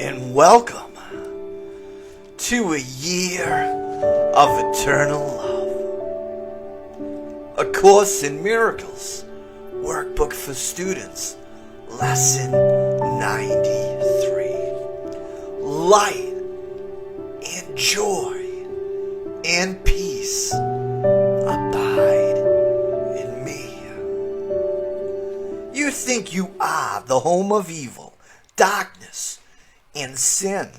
and welcome to a year of eternal love. A Course in Miracles, Workbook for Students, Lesson 93. Light and joy and peace abide in me. You think you are the home of evil, darkness, and sin.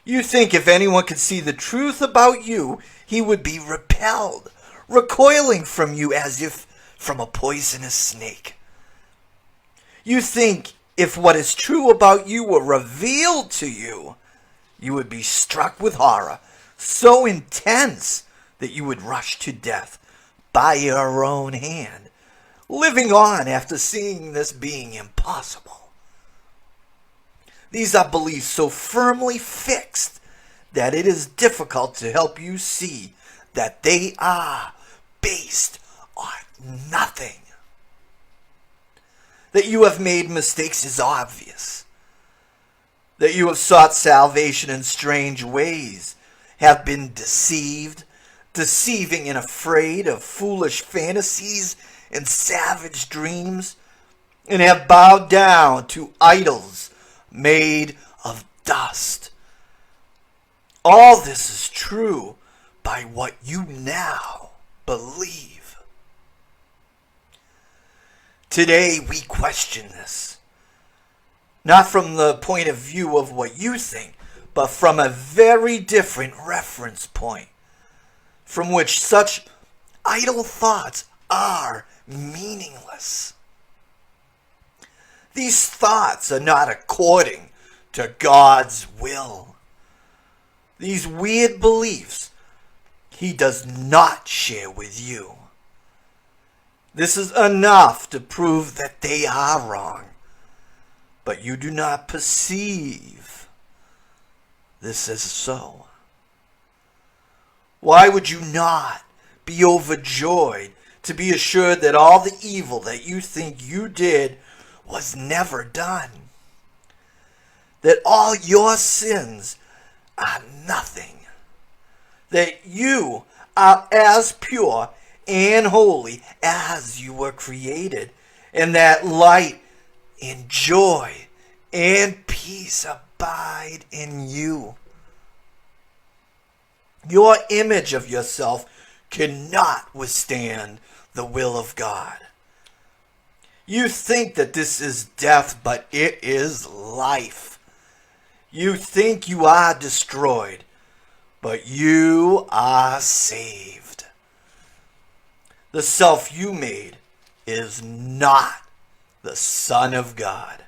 You think if anyone could see the truth about you, he would be repelled, recoiling from you as if from a poisonous snake. You think if what is true about you were revealed to you, you would be struck with horror, so intense that you would rush to death by your own hand, living on after seeing this being impossible. These are beliefs so firmly fixed that it is difficult to help you see that they are based on nothing. That you have made mistakes is obvious. That you have sought salvation in strange ways, have been deceived, deceiving and afraid of foolish fantasies and savage dreams, and have bowed down to idols made of dust. All this is true by what you now believe. Today we question this, not from the point of view of what you think, but from a very different reference point, from which such idle thoughts are meaningless. These thoughts are not according to God's will. These weird beliefs He does not share with you. This is enough to prove that they are wrong, but you do not perceive this as so. Why would you not be overjoyed to be assured that all the evil that you think you did was never done? That all your sins are nothing. That you are as pure and holy as you were created. And that light and joy and peace abide in you. Your image of yourself cannot withstand the will of God. You think that this is death, but it is life. You think you are destroyed, but you are saved. The self you made is not the Son of God.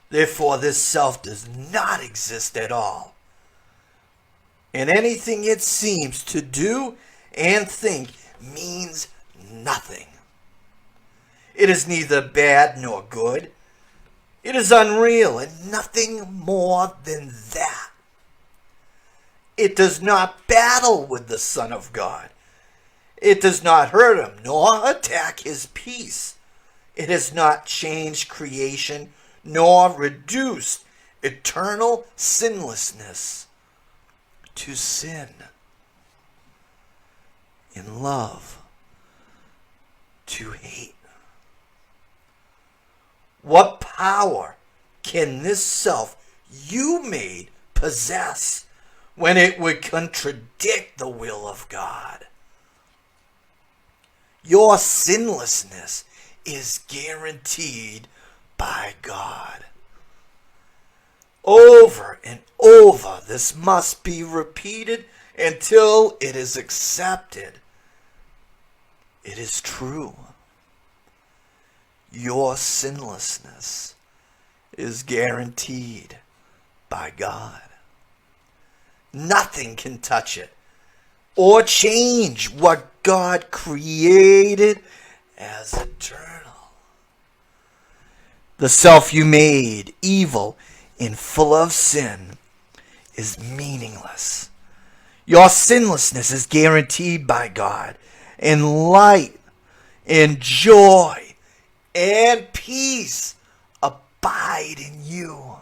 Therefore, this self does not exist at all. And anything it seems to do and think means nothing. It is neither bad nor good. It is unreal and nothing more than that. It does not battle with the Son of God. It does not hurt him nor attack his peace. It has not changed creation nor reduced eternal sinlessness to sin. In love, to hate. What power can this self you made possess when it would contradict the will of God? Your sinlessness is guaranteed by God. Over and over, this must be repeated until it is accepted. It is true. Your sinlessness is guaranteed by God. Nothing can touch it or change what God created as eternal. The self you made, evil and full of sin, is meaningless. Your sinlessness is guaranteed by God, and light and joy and peace abide in you.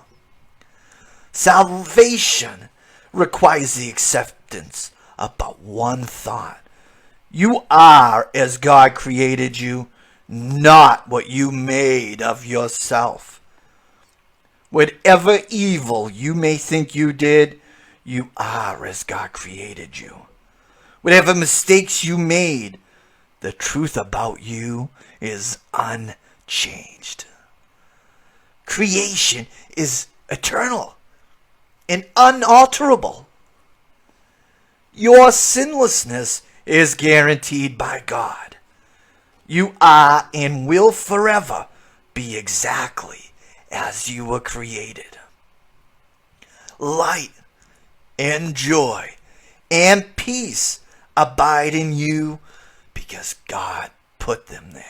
Salvation requires the acceptance of but one thought. You are as God created you, not what you made of yourself. Whatever evil you may think you did, you are as God created you. Whatever mistakes you made, the truth about you is unchanged. Creation is eternal and unalterable. Your sinlessness is guaranteed by God. You are and will forever be exactly as you were created. Light and joy and peace abide in you because God put them there.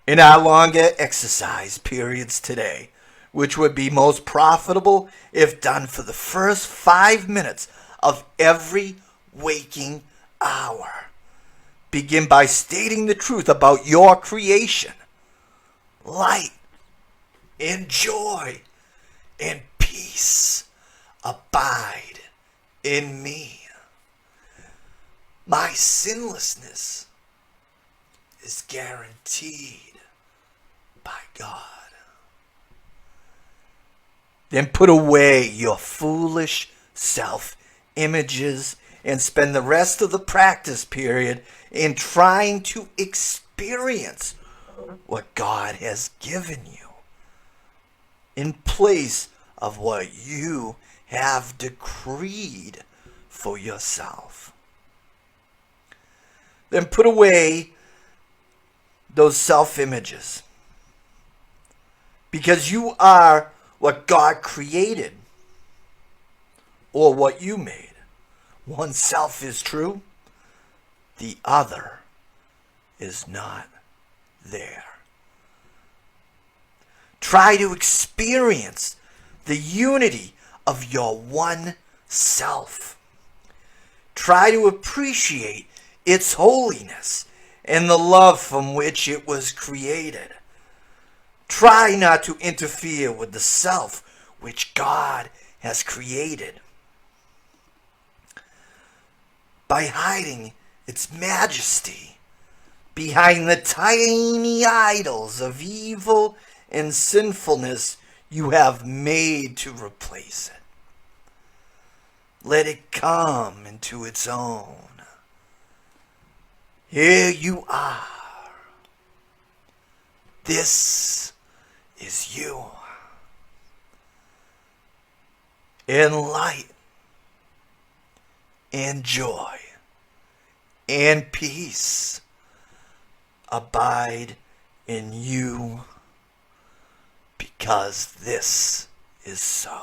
In our longer exercise periods today, which would be most profitable if done for the first 5 minutes of every waking hour, begin by stating the truth about your creation. Light and joy and peace abide in me. My sinlessness is guaranteed by God. Then put away your foolish self-images and spend the rest of the practice period in trying to experience what God has given you in place of what you have decreed for yourself. Then put away those self-images, because you are what God created or what you made. One self is true, the other is not there. Try to experience the unity of your one self. Try to appreciate its holiness and the love from which it was created. Try not to interfere with the self which God has created. By hiding its majesty behind the tiny idols of evil and sinfulness you have made to replace it. Let it come into its own. Here you are. This is you. In light and joy and peace abide in you, because this is so.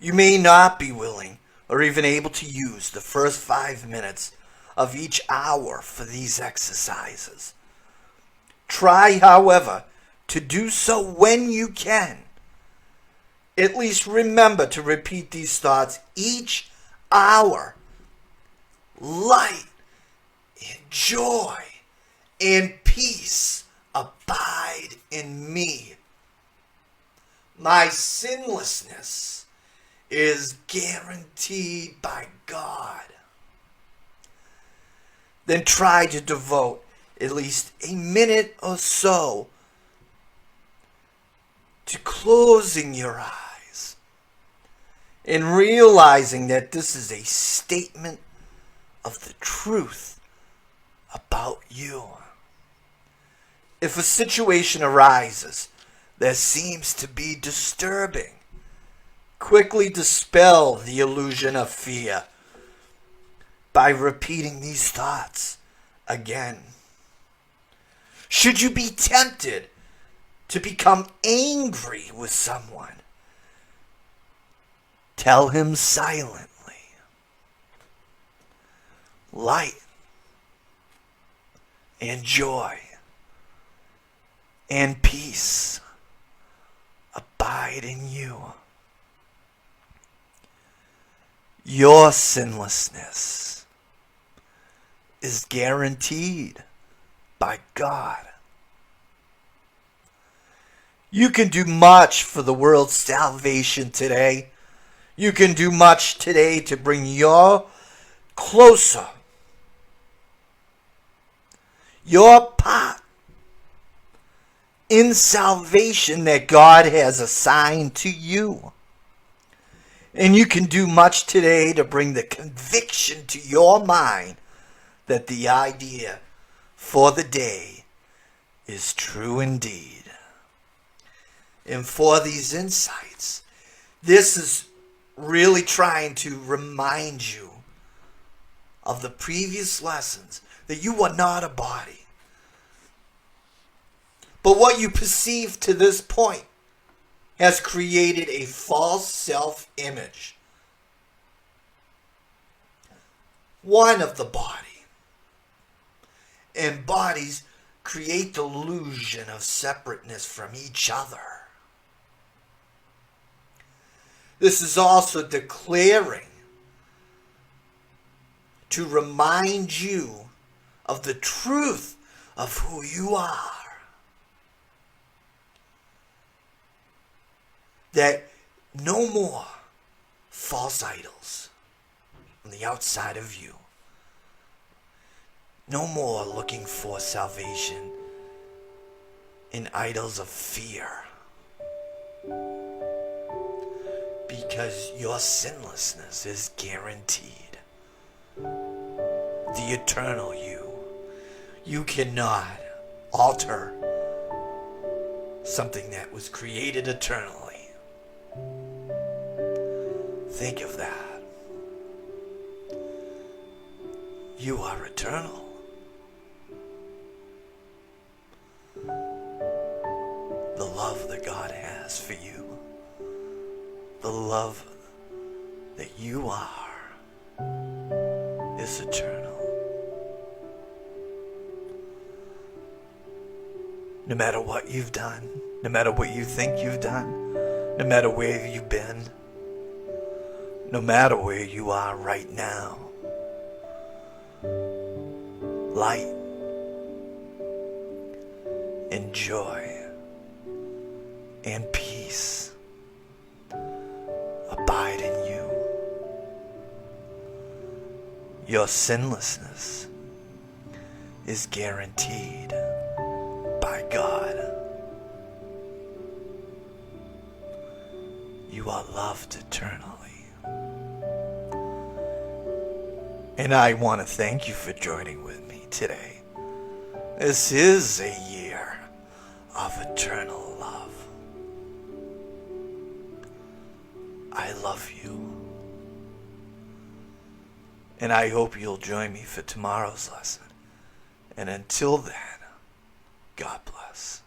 You may not be willing or even able to use the first 5 minutes of each hour for these exercises. Try, however, to do so when you can. At least remember to repeat these thoughts each hour. Light and joy and peace abide in me. My sinlessness is guaranteed by God. Then try to devote at least a minute or so to closing your eyes and realizing that this is a statement of the truth about you. If a situation arises that seems to be disturbing, quickly dispel the illusion of fear by repeating these thoughts again. Should you be tempted to become angry with someone, tell him silently. Light and joy and peace abide in you. Your sinlessness is guaranteed by God. You can do much for the world's salvation today. You can do much today to bring you closer. Your part in salvation that God has assigned to you. And you can do much today to bring the conviction to your mind that the idea for the day is true indeed. And for these insights, this is really trying to remind you of the previous lessons that you are not a body. But what you perceive to this point has created a false self-image. One of the body. And bodies create the illusion of separateness from each other. This is also declaring to remind you of the truth of who you are. That no more false idols on the outside of you. No more looking for salvation in idols of fear. Because your sinlessness is guaranteed. The eternal you. You cannot alter something that was created eternally. Think of that. You are eternal. The love that God has for you. The love that you are is eternal. No matter what you've done, no matter what you think you've done, no matter where you've been, no matter where you are right now, light and joy and peace abide in you. Your sinlessness is guaranteed by God. You are loved eternally. And I want to thank you for joining with me today. This is a year of eternal love. I love you. And I hope you'll join me for tomorrow's lesson. And until then, God bless.